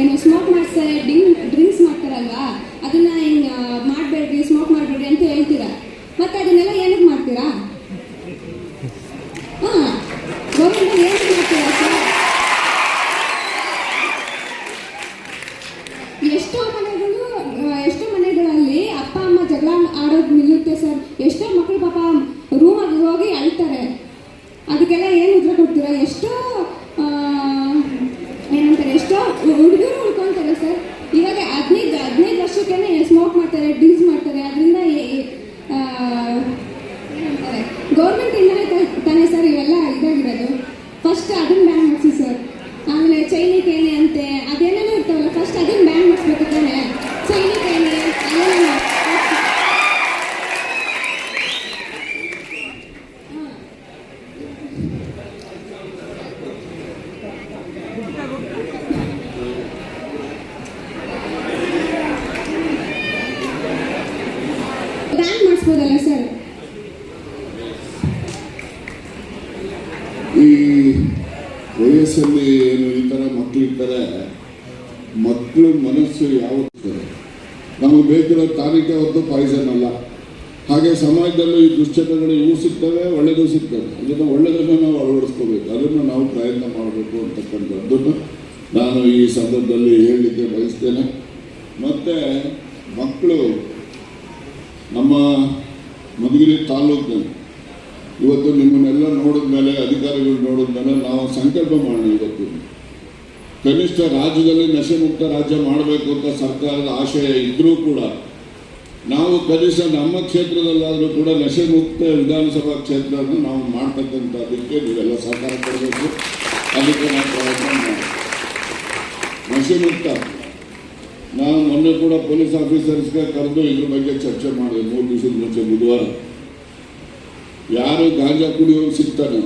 ಏನು ಸ್ಮೋಕ್ ಮಾಡಿಸ್ತಾರೆ, ಡ್ರಿಂಕ್ಸ್ ಮಾಡ್ತಾರಲ್ವಾ, ಅದನ್ನ ಹಿಂಗೆ ಮಾಡಬೇಡ್ರಿ, ಸ್ಮೋಕ್ ಮಾಡಬೇಡ್ರಿ ಅಂತ ಹೇಳ್ತೀರಾ. ಮತ್ತೆ ಅದನ್ನೆಲ್ಲ ಏನಕ್ಕೆ ಮಾಡ್ತೀರಾ? ಗೌರ್ಮೆಂಟ್ ಏನಕ್ಕೆ ಮಾಡ್ತೀರಾ ಸರ್? ಎಷ್ಟೋ ಮನೆಗಳಲ್ಲಿ ಅಪ್ಪ ಅಮ್ಮ ಜಗಳ ಆಡೋದು ನಿಲ್ಲುತ್ತೆ ಸರ್. ಎಷ್ಟೋ ಮಕ್ಕಳು ಪಾಪ ರೂಮಾಗಿ ಹೋಗಿ ಅಳ್ತಾರೆ. ಅದಕ್ಕೆಲ್ಲ ಏನು ಉತ್ತರ ಕೊಡ್ತೀರಾ? ಎಷ್ಟೋ ಏನಂತಾರೆ, ಎಷ್ಟೋ ಹುಡುಗರು ಉಳ್ಕೊತಾರೆ ಸರ್. ಇವಾಗ 15 ವರ್ಷಕ್ಕೇನೆ ಸ್ಮೋಕ್ ಮಾಡ್ತಾರೆ, ಡ್ರಿಂಕ್ಸ್ ಮಾಡ್ತಾರೆ. ಅದರಿಂದ ಏನಂತಾರೆ, ಗೌರ್ಮೆಂಟ್ ಇಂದಲೇ ತಾನೇ ಸರ್ ಇವೆಲ್ಲ ಇದಾಗಿರೋದು. ಫಸ್ಟ್ ಅದನ್ನ ಬ್ಯಾನ್ ಮಾಡಿಸಿ ಸರ್. ಆಮೇಲೆ ಚೈನಿ ಕೇಣಿ ಅಂತೆ ಅದೇನೇನೋ ಇರ್ತಾವಲ್ಲ, ಫಸ್ಟ್ ಅದನ್ನ ಬ್ಯಾನ್ ಮಾಡಿಸ್ಬೇಕು ತಾನೆ. ಚೈನಿ ಕೇಣಿ ಬ್ಯಾನ್ ಮಾಡಿಸ್ಬೋದಲ್ಲ ಸರ್? ಈ ವಯಸ್ಸಲ್ಲಿ ಏನು ಈ ಥರ ಮಕ್ಕಳಿರ್ತಾರೆ, ಮಕ್ಕಳ ಮನಸ್ಸು ಯಾವುದು ನಮಗೆ ಬೇಕಿರೋ ತಾರೀಕೆ ಹೊತ್ತು ಪಾಯ್ಸನ್ ಅಲ್ಲ. ಹಾಗೆ ಸಮಾಜದಲ್ಲೂ ಈ ದುಶ್ಚಟಗಳು ಇವು ಸಿಗ್ತವೆ, ಒಳ್ಳೆಯದು ಸಿಗ್ತವೆ. ಅದನ್ನು ಒಳ್ಳೆಯದನ್ನು ನಾವು ಅಳವಡಿಸ್ಕೋಬೇಕು, ಅದನ್ನು ನಾವು ಪ್ರಯತ್ನ ಮಾಡಬೇಕು ಅಂತಕ್ಕಂಥದ್ದನ್ನು ನಾನು ಈ ಸಂದರ್ಭದಲ್ಲಿ ಹೇಳಲಿಕ್ಕೆ ಬಯಸ್ತೇನೆ. ಮತ್ತು ಮಕ್ಕಳು ನಮ್ಮ ಮಧುಗಿರಿ ತಾಲೂಕಿನಲ್ಲಿ ಇವತ್ತು ನಿಮ್ಮನ್ನೆಲ್ಲ ನೋಡಿದ ಮೇಲೆ, ಅಧಿಕಾರಿಗಳು ನೋಡಿದ ಮೇಲೆ ನಾವು ಸಂಕಲ್ಪ ಮಾಡೋಣ. ಇವತ್ತು ಕನಿಷ್ಠ ರಾಜ್ಯದಲ್ಲಿ ನಶೆ ಮುಕ್ತ ರಾಜ್ಯ ಮಾಡಬೇಕು ಅಂತ ಸರ್ಕಾರದ ಆಶಯ ಇದ್ದರೂ ಕೂಡ ನಾವು ಕನಿಷ್ಠ ನಮ್ಮ ಕ್ಷೇತ್ರದಲ್ಲಾದರೂ ಕೂಡ ನಶೆ ಮುಕ್ತ ವಿಧಾನಸಭಾ ಕ್ಷೇತ್ರವನ್ನು ನಾವು ಮಾಡ್ತಕ್ಕಂಥದ್ದಕ್ಕೆ ನೀವೆಲ್ಲ ಸಹಕಾರ ಕೊಡಬೇಕು. ಅದಕ್ಕೆ ನಾವು ಪ್ರಯತ್ನ ಮಾಡಿ ನಶೆ ಮುಕ್ತ. ನಾನು ಮೊನ್ನೆ ಕೂಡ ಪೊಲೀಸ್ ಆಫೀಸರ್ಸ್ಗೆ ಕರೆದು ಇದ್ರ ಬಗ್ಗೆ ಚರ್ಚೆ ಮಾಡಿದೆ 3 ದಿವಸದ ಮುಂಚೆ ಬುಧವಾರ. ಯಾರು ಗಾಂಜಾ ಕುಡಿಯೋರು ಸಿಗ್ತಾನೆ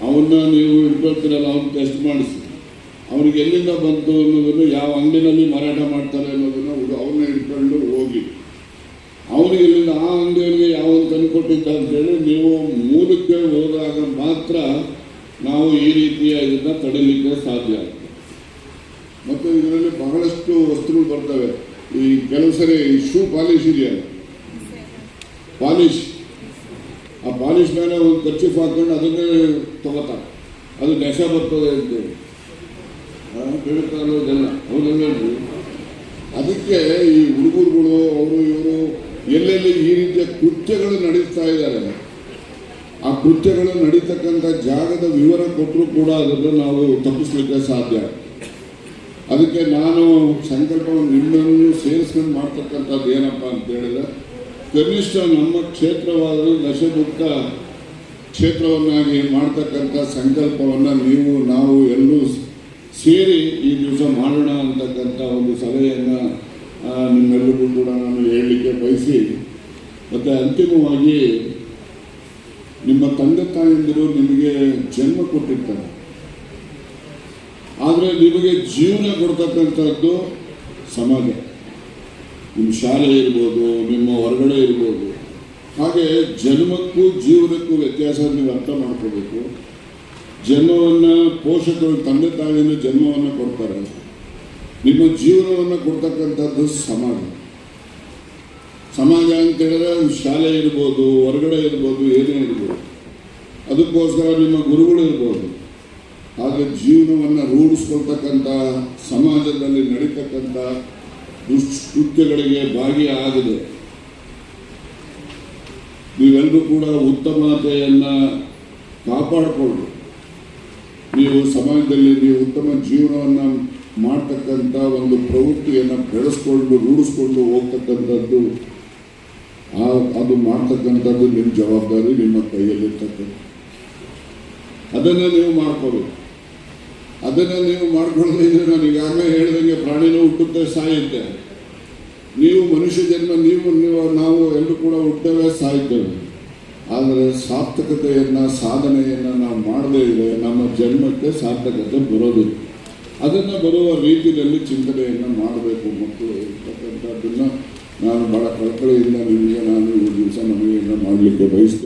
ಅವನ್ನ ನೀವು ಇಟ್ಕೊಳ್ತೀರಲ್ಲ, ಅವ್ನು ಟೆಸ್ಟ್ ಮಾಡಿಸಿ ಅವ್ರಿಗೆ ಎಲ್ಲಿಂದ ಬಂತು ಅನ್ನೋದನ್ನು, ಯಾವ ಅಂಗಡಿನಲ್ಲಿ ಮಾರಾಟ ಮಾಡ್ತಾರೆ ಅನ್ನೋದನ್ನು ಅವನ್ನ ಇಟ್ಕೊಂಡು ಹೋಗಿ ಅವನಿಗೆ ಎಲ್ಲಿಂದ ಆ ಅಂಗಡಿಯವರಿಗೆ ಯಾವ ತಂದು ಕೊಟ್ಟಿದ್ದ ಅಂತೇಳಿ ನೀವು ಮೂಲಕ್ಕೆ ಹೋದಾಗ ಮಾತ್ರ ನಾವು ಈ ರೀತಿಯ ಇದನ್ನು ತಡೆಯಲಿಕ್ಕೆ ಸಾಧ್ಯ ಆಗ್ತದೆ. ಮತ್ತು ಇದರಲ್ಲಿ ಬಹಳಷ್ಟು ವಸ್ತುಗಳು ಬರ್ತವೆ. ಈ ಕೆಲವು ಸರಿ ಶೂ ಪಾಲಿಶ್ ಇದೆಯಲ್ಲ, ಪಾಲಿಶ್, ಆ ಪಾಲಿಶ್ ಮೇಲೆ ಒಂದು ಕರ್ಚಿಫ್ ಹಾಕೊಂಡು ಅದನ್ನೇ ತಗೋತಾರೆ, ಅದು ನಶೆ ಬರ್ತದೆ ಅಂತೇಳಿ ಹೇಳ್ತಾರೋದೆಲ್ಲ ಹೌದಲ್ಲ. ಅದಕ್ಕೆ ಈ ಹುಡುಗರುಗಳು ಅವರು ಇವರು ಎಲ್ಲೆಲ್ಲಿ ಈ ರೀತಿಯ ಕೃತ್ಯಗಳು ನಡೆಸ್ತಾ ಇದ್ದಾರೆ, ಆ ಕೃತ್ಯಗಳು ನಡೀತಕ್ಕಂಥ ಜಾಗದ ವಿವರ ಕೊಟ್ಟರೂ ಕೂಡ ಅದನ್ನು ನಾವು ತಪ್ಪಿಸ್ಲಿಕ್ಕೆ ಸಾಧ್ಯ. ಅದಕ್ಕೆ ನಾನು ಸಂಕಲ್ಪವನ್ನು ನಿಮ್ಮನ್ನು ಸೇರಿಸ್ಕೊಂಡು ಮಾಡ್ತಕ್ಕಂಥದ್ದು ಏನಪ್ಪ ಅಂತ ಹೇಳಿದ್ರೆ, ಕನಿಷ್ಠ ನಮ್ಮ ಕ್ಷೇತ್ರವಾದರೂ ನಶೆಮುಕ್ತ ಕ್ಷೇತ್ರವನ್ನಾಗಿ ಮಾಡ್ತಕ್ಕಂಥ ಸಂಕಲ್ಪವನ್ನು ನೀವು ನಾವು ಎಲ್ಲರೂ ಸೇರಿ ಈ ದಿವಸ ಮಾಡೋಣ ಅಂತಕ್ಕಂಥ ಒಂದು ಸಲಹೆಯನ್ನು ನಿಮ್ಮೆಲ್ಲರಿಗೂ ಕೂಡ ನಾನು ಹೇಳಲಿಕ್ಕೆ ಬಯಸಿ, ಮತ್ತು ಅಂತಿಮವಾಗಿ ನಿಮ್ಮ ತಂದೆ ತಾಯಂದಿರು ನಿಮಗೆ ಜನ್ಮ ಕೊಟ್ಟಿರ್ತಾರೆ, ಆದರೆ ನಿಮಗೆ ಜೀವನ ಕೊಡ್ತಕ್ಕಂಥದ್ದು ಸಮಾಜ. ನಿಮ್ಮ ಶಾಲೆ ಇರ್ಬೋದು, ನಿಮ್ಮ ಹೊರಗಡೆ ಇರ್ಬೋದು. ಹಾಗೆ ಜನ್ಮಕ್ಕೂ ಜೀವನಕ್ಕೂ ವ್ಯತ್ಯಾಸ ನೀವು ಅರ್ಥ ಮಾಡ್ಕೋಬೇಕು. ಜನ್ಮವನ್ನು ಪೋಷಕರು ತಂದೆ ತಾಯಿಯನ್ನು ಜನ್ಮವನ್ನು ಕೊಡ್ತಾರೆ, ನಿಮ್ಮ ಜೀವನವನ್ನು ಕೊಡ್ತಕ್ಕಂಥದ್ದು ಸಮಾಜ. ಸಮಾಜ ಅಂತೇಳಿದ್ರೆ ಶಾಲೆ ಇರ್ಬೋದು, ಹೊರಗಡೆ ಇರ್ಬೋದು, ಏನೇ ಇರ್ಬೋದು. ಅದಕ್ಕೋಸ್ಕರ ನಿಮ್ಮ ಗುರುಗಳು ಇರ್ಬೋದು. ಆದರೆ ಜೀವನವನ್ನು ರೂಢಿಸ್ಕೊಳ್ತಕ್ಕಂಥ ಸಮಾಜದಲ್ಲಿ ನಡೀತಕ್ಕಂಥ ದುಷ್ಕೃತ್ಯಗಳಿಗೆ ಭಾಗಿಯಾಗದೆ ನೀವೆಲ್ಲರೂ ಕೂಡ ಉತ್ತಮತೆಯನ್ನು ಕಾಪಾಡಿಕೊಂಡು ನೀವು ಸಮಾಜದಲ್ಲಿ ನೀವು ಉತ್ತಮ ಜೀವನವನ್ನು ಮಾಡ್ತಕ್ಕಂಥ ಒಂದು ಪ್ರವೃತ್ತಿಯನ್ನು ಬೆಳೆಸ್ಕೊಂಡು ರೂಢಿಸ್ಕೊಂಡು ಹೋಗ್ತಕ್ಕಂಥದ್ದು, ಅದು ಮಾಡ್ತಕ್ಕಂಥದ್ದು ನಿಮ್ಮ ಜವಾಬ್ದಾರಿ, ನಿಮ್ಮ ಕೈಯಲ್ಲಿರ್ತಕ್ಕಂಥ. ಅದನ್ನು ನೀವು ಮಾಡ್ಕೋಬೇಕು. ಅದನ್ನು ನೀವು ಮಾಡ್ಕೊಳ್ಳದೆ ಇದ್ರೆ ನಾನು ಈಗಾಗಲೇ ಹೇಳಿದಂಗೆ ಪ್ರಾಣಿನೂ ಹುಟ್ಟುತ್ತೆ, ಸಾಯುತ್ತೆ. ನೀವು ಮನುಷ್ಯ ಜನ್ಮ, ನಾವು ಎಲ್ಲರೂ ಕೂಡ ಹುಟ್ಟೇವೆ, ಸಾಯ್ತೇವೆ. ಆದರೆ ಸಾರ್ಥಕತೆಯನ್ನು, ಸಾಧನೆಯನ್ನು ನಾವು ಮಾಡದೇ ಇದ್ರೆ ನಮ್ಮ ಜನ್ಮಕ್ಕೆ ಸಾರ್ಥಕತೆ ಬರೋದಿಲ್ಲ. ಅದನ್ನು ಬರುವ ರೀತಿಯಲ್ಲಿ ಚಿಂತನೆಯನ್ನು ಮಾಡಬೇಕು ಮಕ್ಕಳು ಇರ್ತಕ್ಕಂಥದ್ದನ್ನು ನಾನು ಭಾಳ ಕಳಕಳಿಯಿಂದ ನಿಮಗೆ ನಾನು ಈ ದಿವಸ ಮನವಿಯನ್ನು ಮಾಡಲಿಕ್ಕೆ ಬಯಸ್ತೇನೆ.